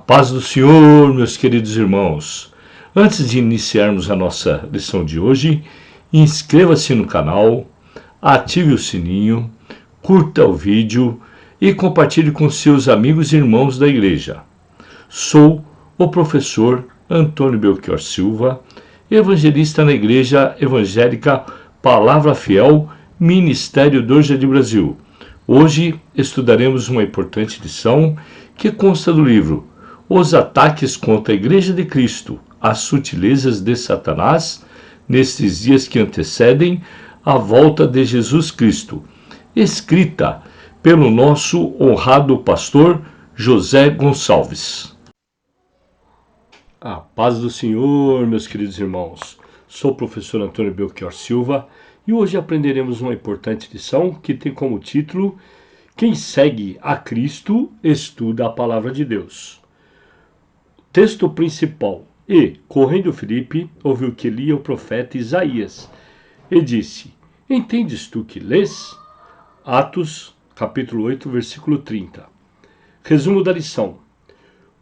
Paz do Senhor, meus queridos irmãos. Antes de iniciarmos a nossa lição de hoje, inscreva-se no canal, ative o sininho, curta o vídeo e compartilhe com seus amigos e irmãos da igreja. Sou o professor Antônio Belchior Silva, evangelista na Igreja Evangélica Palavra Fiel, Ministério do Jardim Brasil. Hoje estudaremos uma importante lição que consta do livro Os Ataques contra a Igreja de Cristo, as Sutilezas de Satanás, nestes dias que antecedem a volta de Jesus Cristo, escrita pelo nosso honrado pastor José Gonçalves. A paz do Senhor, meus queridos irmãos. Sou o professor Antônio Belchior Silva e hoje aprenderemos uma importante lição que tem como título Quem segue a Cristo estuda a Palavra de Deus. Texto principal. E, correndo Filipe, ouviu que lia o profeta Isaías e disse: Entendes tu que lês? Atos, capítulo 8, versículo 30. Resumo da lição.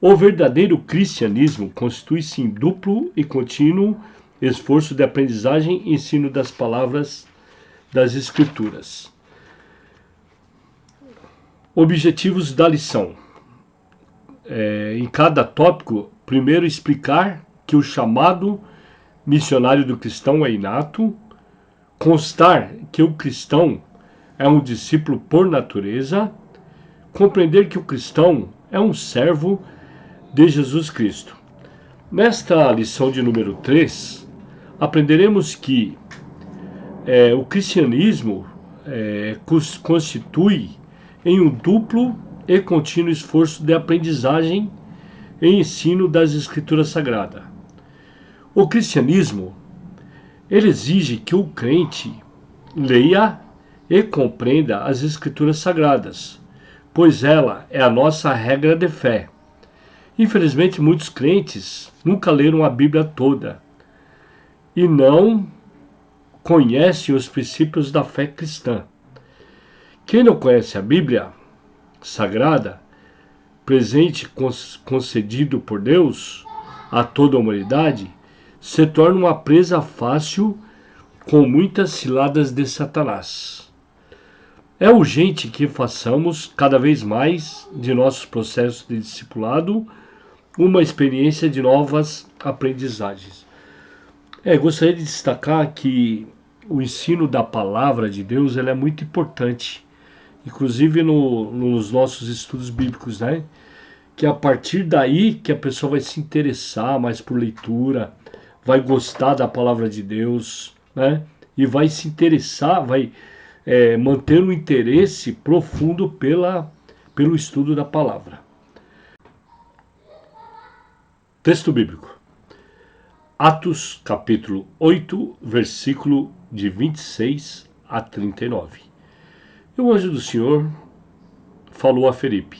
O verdadeiro cristianismo constitui-se em duplo e contínuo esforço de aprendizagem e ensino das palavras das Escrituras. Objetivos da lição. Em cada tópico, primeiro explicar que o chamado missionário do cristão é inato, constar que o cristão é um discípulo por natureza, compreender que o cristão é um servo de Jesus Cristo. Nesta lição de número 3, aprenderemos que o cristianismo constitui em um duplo e contínuo esforço de aprendizagem e ensino das Escrituras Sagradas. O cristianismo ele exige que o crente leia e compreenda as Escrituras Sagradas, pois ela é a nossa regra de fé. Infelizmente, muitos crentes nunca leram a Bíblia toda e não conhecem os princípios da fé cristã. Quem não conhece a Bíblia Sagrada, presente concedido por Deus a toda a humanidade, se torna uma presa fácil com muitas ciladas de Satanás. É urgente que façamos cada vez mais de nossos processos de discipulado uma experiência de novas aprendizagens. Gostaria de destacar que o ensino da palavra de Deus é muito importante, inclusive nos nossos estudos bíblicos, né? Que a partir daí que a pessoa vai se interessar mais por leitura, vai gostar da palavra de Deus, né? E vai se interessar, vai manter um interesse profundo pelo estudo da palavra. Texto bíblico. Atos, capítulo 8, versículo de 26 a 39. E o anjo do Senhor falou a Filipe,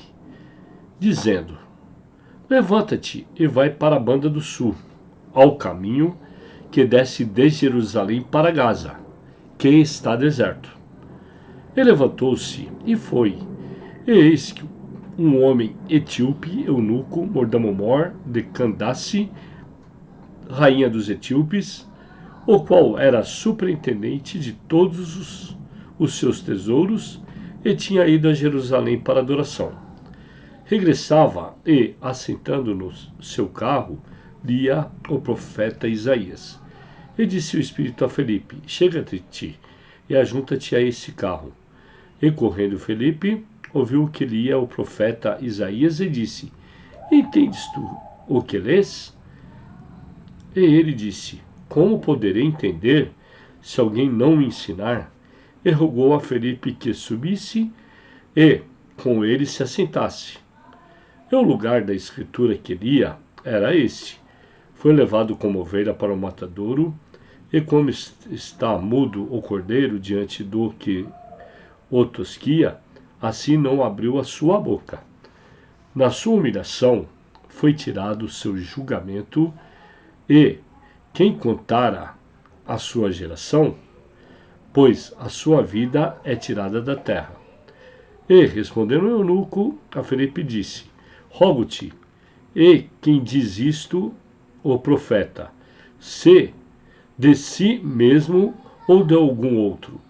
dizendo: Levanta-te e vai para a banda do sul, ao caminho que desce desde Jerusalém para Gaza, que está deserto. E levantou-se e foi. E eis que um homem etíope, eunuco, Mordomomor de Candace, rainha dos etíopes, o qual era superintendente de todos os seus tesouros, e tinha ido a Jerusalém para adoração. Regressava e, assentando no seu carro, lia o profeta Isaías. E disse o Espírito a Filipe: Chega-te e ajunta-te a esse carro. E correndo Filipe, ouviu que lia o profeta Isaías e disse: Entendes tu o que lês? E ele disse: Como poderei entender se alguém não me ensinar? E rogou a Filipe que subisse e com ele se assentasse. E o lugar da escritura que lia era este: Foi levado como ovelha para o matadouro, e como está mudo o cordeiro diante do que o tosquia, assim não abriu a sua boca. Na sua humilhação foi tirado o seu julgamento, e quem contara a sua geração? Pois a sua vida é tirada da terra. E, respondendo o eunuco, a Filipe disse: Rogo-te E quem diz isto, o profeta, se de si mesmo ou de algum outro?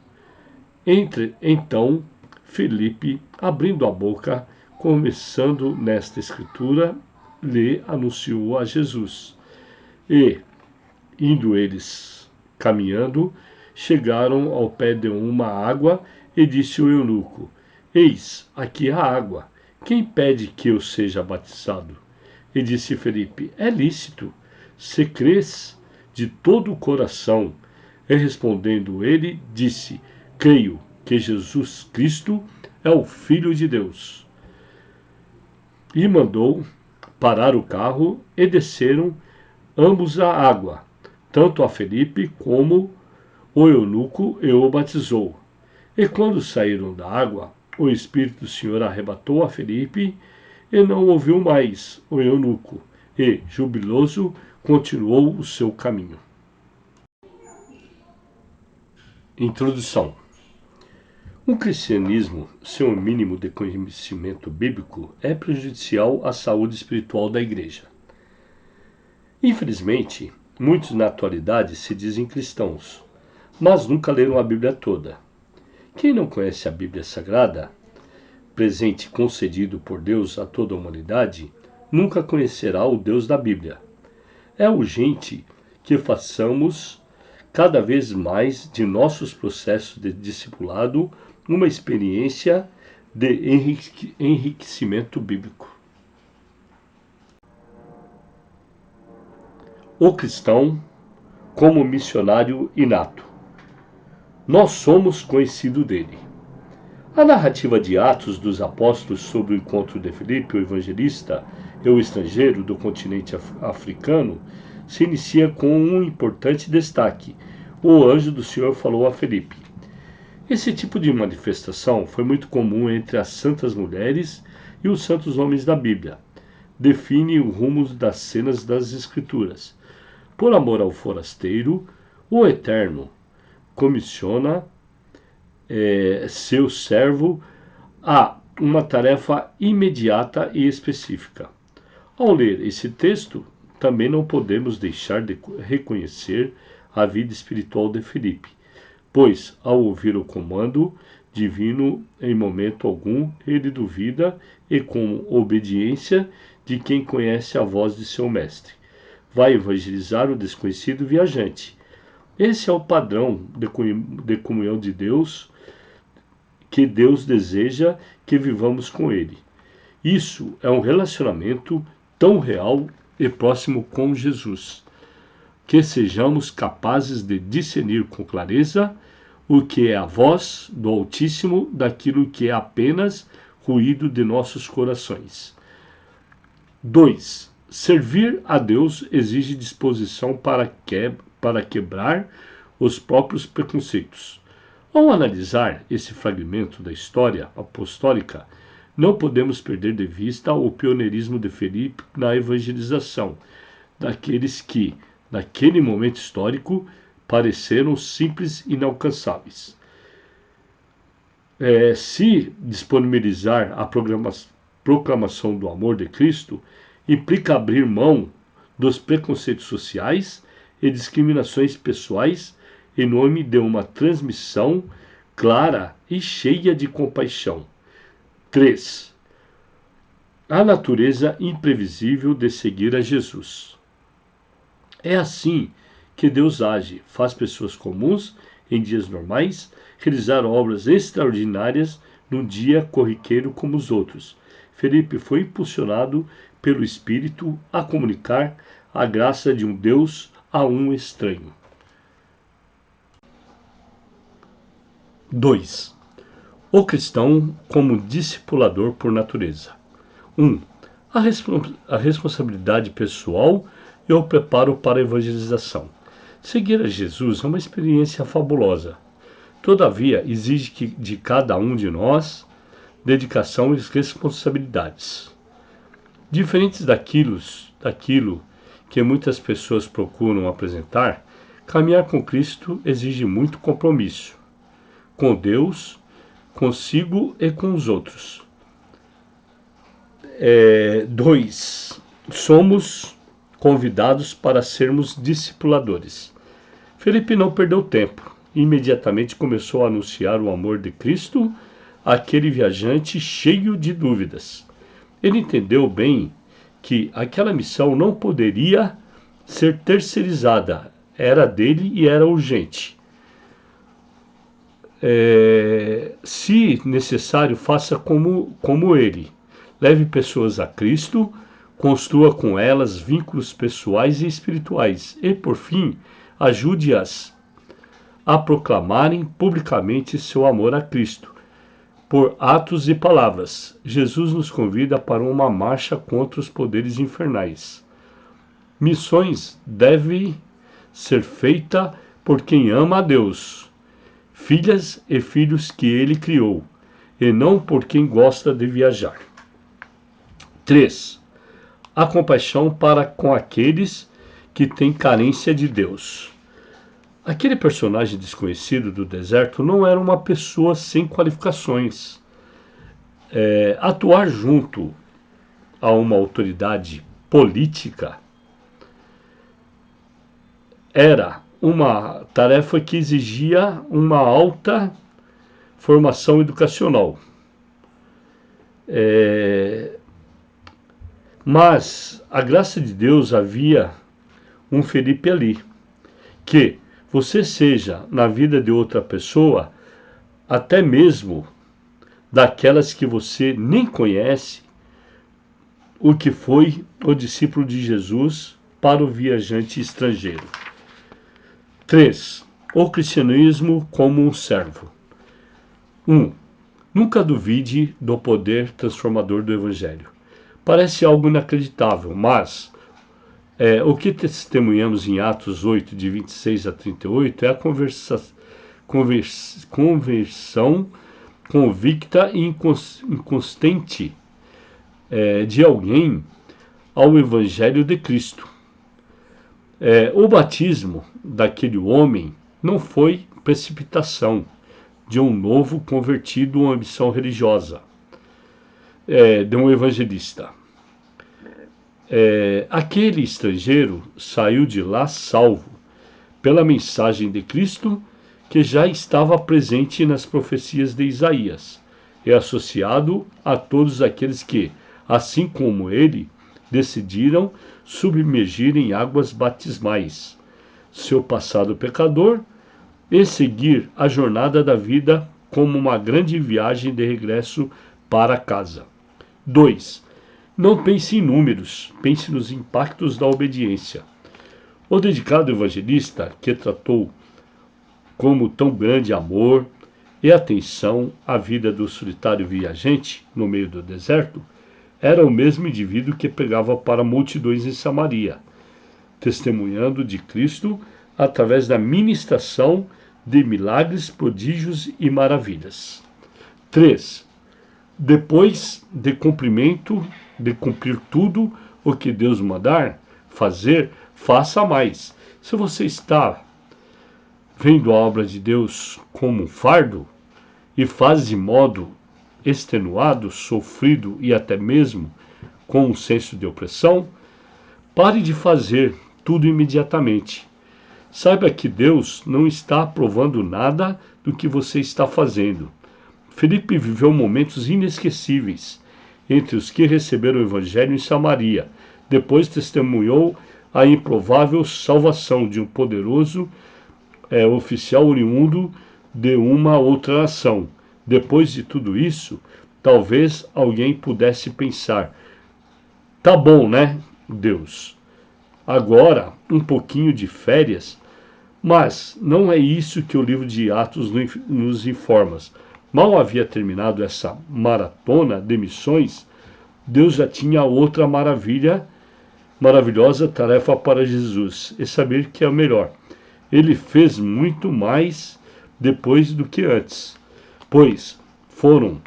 Então, Filipe, abrindo a boca, começando nesta escritura, lhe anunciou a Jesus. E, indo eles caminhando, chegaram ao pé de uma água, e disse o eunuco: Eis, aqui a água. Quem pede que eu seja batizado? E disse Felipe: É lícito, se crês de todo o coração. E respondendo ele, disse: Creio que Jesus Cristo é o Filho de Deus. E mandou parar o carro, e desceram ambos à água, tanto a Felipe como o eunuco, e o batizou. E quando saíram da água, o Espírito do Senhor arrebatou a Felipe, e não ouviu mais o eunuco, e, jubiloso, continuou o seu caminho. Introdução. Um cristianismo sem o mínimo de conhecimento bíblico é prejudicial à saúde espiritual da igreja. Infelizmente, muitos na atualidade se dizem cristãos, mas nunca leram a Bíblia toda. Quem não conhece a Bíblia Sagrada, presente concedido por Deus a toda a humanidade, nunca conhecerá o Deus da Bíblia. É urgente que façamos cada vez mais de nossos processos de discipulado uma experiência de enriquecimento bíblico. O cristão como missionário inato. Nós somos conhecidos dele. A narrativa de Atos dos Apóstolos sobre o encontro de Filipe, o evangelista, e o estrangeiro do continente africano, se inicia com um importante destaque. O anjo do Senhor falou a Filipe. Esse tipo de manifestação foi muito comum entre as santas mulheres e os santos homens da Bíblia. Define o rumo das cenas das Escrituras. Por amor ao forasteiro, o Eterno comissiona seu servo a uma tarefa imediata e específica. Ao ler esse texto, também não podemos deixar de reconhecer a vida espiritual de Filipe, pois, ao ouvir o comando divino, em momento algum, ele duvida e, com obediência de quem conhece a voz de seu mestre, vai evangelizar o desconhecido viajante. Esse é o padrão de comunhão de Deus, que Deus deseja que vivamos com Ele. Isso é um relacionamento tão real e próximo com Jesus, que sejamos capazes de discernir com clareza o que é a voz do Altíssimo daquilo que é apenas ruído de nossos corações. 2. Servir a Deus exige disposição para quebrar os próprios preconceitos. Ao analisar esse fragmento da história apostólica, não podemos perder de vista o pioneirismo de Filipe na evangelização daqueles que, naquele momento histórico, pareceram simples e inalcançáveis. Se disponibilizar a proclamação do amor de Cristo implica abrir mão dos preconceitos sociais e discriminações pessoais em nome de uma transmissão clara e cheia de compaixão. 3. A natureza imprevisível de seguir a Jesus. É assim que Deus age, faz pessoas comuns, em dias normais, realizar obras extraordinárias num dia corriqueiro como os outros. Felipe foi impulsionado pelo Espírito a comunicar a graça de um Deus a um estranho. 2. O cristão como discipulador por natureza. 1. A responsabilidade pessoal e o preparo para a evangelização. Seguir a Jesus é uma experiência fabulosa. Todavia, exige de cada um de nós dedicação e responsabilidades. Diferentes daquilo que muitas pessoas procuram apresentar, caminhar com Cristo exige muito compromisso com Deus, consigo e com os outros. 2. somos convidados para sermos discipuladores. Felipe não perdeu tempo. Imediatamente começou a anunciar o amor de Cristo àquele viajante cheio de dúvidas. Ele entendeu bem que aquela missão não poderia ser terceirizada. Era dele e era urgente. Se necessário, faça como ele. Leve pessoas a Cristo, construa com elas vínculos pessoais e espirituais e, por fim, ajude-as a proclamarem publicamente seu amor a Cristo, por atos e palavras. Jesus nos convida para uma marcha contra os poderes infernais. Missões devem ser feitas por quem ama a Deus, filhas e filhos que ele criou, e não por quem gosta de viajar. 3. A compaixão para com aqueles que têm carência de Deus. Aquele personagem desconhecido do deserto não era uma pessoa sem qualificações. Atuar junto a uma autoridade política era uma tarefa que exigia uma alta formação educacional. Mas a graça de Deus havia um Felipe ali, que você seja na vida de outra pessoa, até mesmo daquelas que você nem conhece, o que foi o discípulo de Jesus para o viajante estrangeiro. 3. O cristianismo como um servo. 1. Nunca duvide do poder transformador do Evangelho. Parece algo inacreditável, mas o que testemunhamos em Atos 8, de 26 a 38, é a conversão convicta e inconstante de alguém ao Evangelho de Cristo. O batismo daquele homem não foi precipitação de um novo convertido a uma missão religiosa, de um evangelista. Aquele estrangeiro saiu de lá salvo pela mensagem de Cristo, que já estava presente nas profecias de Isaías, e associado a todos aqueles que, assim como ele, decidiram submergir em águas batismais seu passado pecador e seguir a jornada da vida como uma grande viagem de regresso para casa. 2. Não pense em números, pense nos impactos da obediência. O dedicado evangelista, que tratou como tão grande amor e atenção a vida do solitário viajante no meio do deserto, era o mesmo indivíduo que pregava para multidões em Samaria, testemunhando de Cristo através da ministração de milagres, prodígios e maravilhas. 3. Depois de cumprir tudo o que Deus mandar fazer, faça mais. Se você está vendo a obra de Deus como um fardo e faz de modo extenuado, sofrido e até mesmo com um senso de opressão, pare de fazer tudo imediatamente. Saiba que Deus não está aprovando nada do que você está fazendo. Felipe viveu momentos inesquecíveis entre os que receberam o Evangelho em Samaria. Depois testemunhou a improvável salvação de um poderoso oficial oriundo de uma outra nação. Depois de tudo isso, talvez alguém pudesse pensar: tá bom, né, Deus? Agora, um pouquinho de férias. Mas não é isso que o livro de Atos nos informa. Mal havia terminado essa maratona de missões, Deus já tinha outra maravilhosa tarefa para Jesus, e saber que é o melhor. Ele fez muito mais depois do que antes, pois foram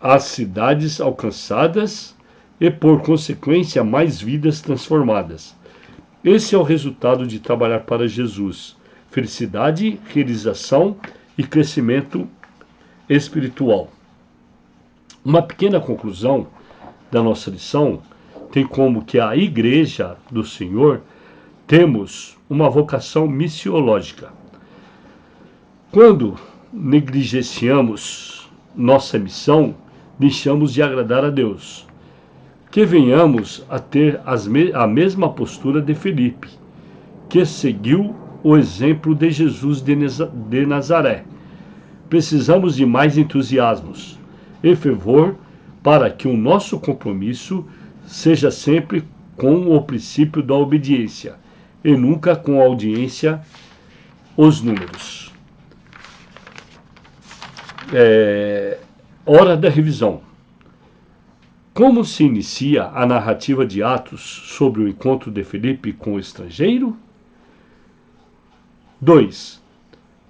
as cidades alcançadas e, por consequência, mais vidas transformadas. Esse é o resultado de trabalhar para Jesus: felicidade, realização e crescimento espiritual. Uma pequena conclusão da nossa lição tem como que a Igreja do Senhor temos uma vocação missiológica. Quando negligenciamos nossa missão, deixamos de agradar a Deus. Que venhamos a ter a mesma postura de Filipe, que seguiu o exemplo de Jesus de Nazaré. Precisamos de mais entusiasmos e fervor para que o nosso compromisso seja sempre com o princípio da obediência e nunca com a audiência, os números. Hora da revisão. Como se inicia a narrativa de Atos sobre o encontro de Filipe com o estrangeiro? 2.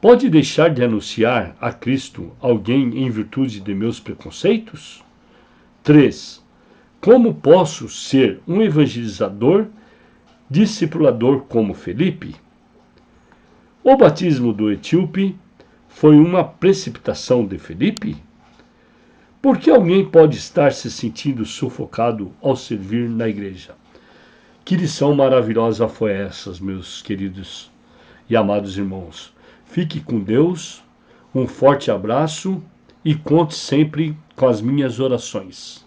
Pode deixar de anunciar a Cristo alguém em virtude de meus preconceitos? 3. Como posso ser um evangelizador, discipulador como Filipe? O batismo do etíope foi uma precipitação de Filipe? Por que alguém pode estar se sentindo sufocado ao servir na igreja? Que lição maravilhosa foi essa, meus queridos e amados irmãos. Fique com Deus, um forte abraço e conte sempre com as minhas orações.